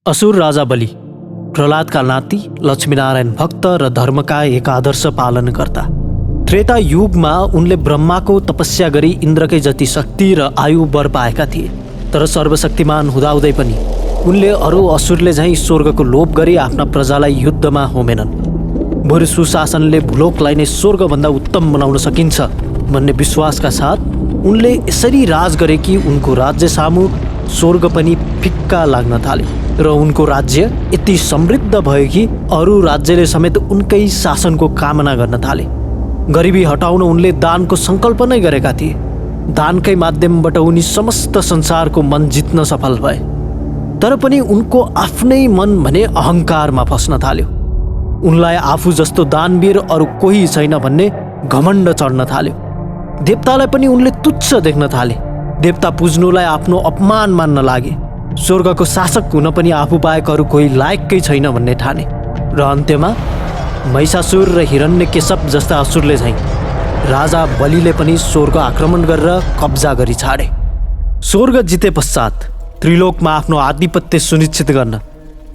असुर राजा बलि प्रहलादका नाति, लक्ष्मीनारायण भक्त र धर्मका एक आदर्श पालनकर्ता। त्रेता युगमा उनले ब्रह्माको तपस्या गरी इन्द्रकै जति शक्ति र आयु वर पाएका थिए। तर सर्वशक्तिमान हुँदाहुँदै पनि उनले अरू असुरले झैँ स्वर्गको लोभ गरी आफ्ना प्रजालाई युद्धमा होमेनन्। बरु सुशासनले भूलोकलाई नै स्वर्गभन्दा उत्तम बनाउन सकिन्छ भन्ने विश्वासका साथ उनले यसरी राज गरे कि उनको राज्य सामु स्वर्ग पनि फिक्का लाग्न थाल्यो र उनको राज्य यति समृद्ध भयो कि अरू राज्यले समेत उनकै शासनको कामना गर्न थाले। गरिबी हटाउन उनले दानको सङ्कल्प नै गरेका थिए। दानकै माध्यमबाट उनी समस्त संसारको मन जित्न सफल भए। तर पनि उनको आफ्नै मन भने अहङ्कारमा फस्न थाल्यो। उनलाई आफू जस्तो दानवीर अरू कोही छैन भन्ने घमण्ड चढ्न थाल्यो। देवतालाई पनि उनले तुच्छ देख्न थाले। देवता पुज्नुलाई आफ्नो अपमान मान्न लागे। स्वर्गको शासक हुन पनि आफू बाहेक अरू कोही लायककै छैन भन्ने ठाने र अन्त्यमा महिषासुर र हिरण्यकेशव जस्ता असुरले झैँ राजा बलिले पनि स्वर्ग आक्रमण गरेर कब्जा गरी छाडे। स्वर्ग जिते पश्चात त्रिलोकमा आफ्नो आधिपत्य सुनिश्चित गर्न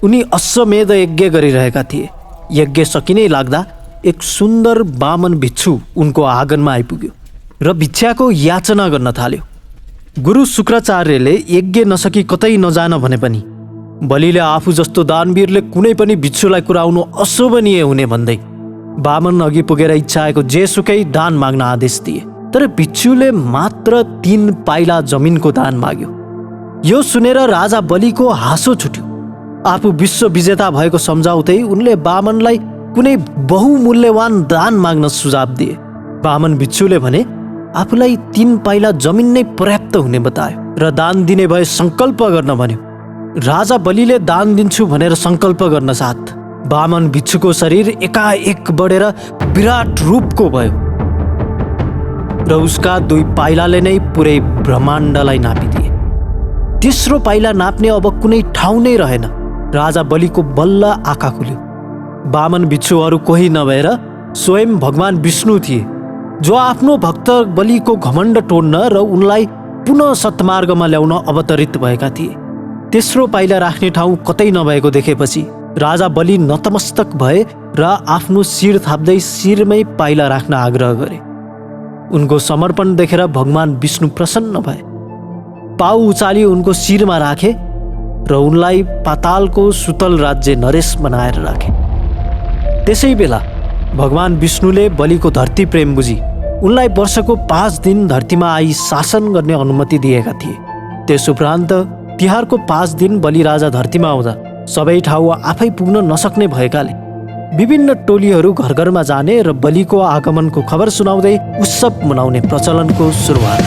उनी अश्वमेध यज्ञ गरिरहेका थिए। यज्ञ सकिनै लाग्दा एक सुन्दर वामन भिक्षु उनको आँगनमा आइपुग्यो र भिक्षाको याचना गर्न थाल्यो। गुरु शुक्राचार्यले यज्ञ नसकी कतै नजान भने पनि बलिले आफू जस्तो दानवीरले कुनै पनि भिक्षुलाई कुराउनु अशोभनीय हुने भन्दै वामन अघि पुगेर इच्छाएको जेसुकै दान माग्न आदेश दिए। तर भिक्षुले मात्र 3 पाइला जमिनको दान माग्यो। यो सुनेर राजा बलिको हाँसो छुट्यो। आफू विश्व विजेता भएको सम्झाउँदै उनले वामनलाई कुनै बहुमूल्यवान दान माग्न सुझाव दिए। वामन भिक्षुले भने आफूलाई 3 पाइला जमिन नै पर्याप्त हुने बतायो र दान दिने भए सङ्कल्प गर्न भन्यो। राजा बलिले दान दिन्छु भनेर सङ्कल्प गर्न साथ वामन भिक्षुको शरीर एकाएक बढेर विराट रूपको भयो र उसका 2 पाइलाले नै पुरै ब्रह्माण्डलाई नापिदिए। तेस्रो पाइला नाप्ने अब कुनै ठाउँ नै रहेन। राजा बलिको बल्ल आँखा खुल्यो। वामन भिक्षु अरू कोही नभएर स्वयं भगवान विष्णु थिए, जो आफ्नो भक्त बलिको घमण्ड तोड्न र उनलाई पुनः सत्मार्गमा ल्याउन अवतरित भएका थिए। तेस्रो पाइला राख्ने ठाउँ कतै नभएको देखेपछि राजा बलि नतमस्तक भए र आफ्नो शिर थाप्दै शिरमै पाइला राख्न आग्रह गरे। उनको समर्पण देखेर भगवान विष्णु प्रसन्न भए। पाउ उचाली उनको शिरमा राखे र उनलाई पातालको सुतल राज्य नरेश बनाएर राखे। त्यसै बेला भगवान विष्णुले बलिको धरती प्रेम बुझी उनलाई वर्षको 5 दिन धरतीमा आई शासन गर्ने अनुमति दिएका थिए। त्यसुपरान्त तिहारको 5 दिन बलि राजा धरतीमा आउँदा सबै ठाउँ आफै पुग्न नसक्ने भएकाले विभिन्न टोलीहरू घर घरमा जाने र बलिको आगमनको खबर सुनाउँदै उत्सव मनाउने प्रचलनको सुरुवात।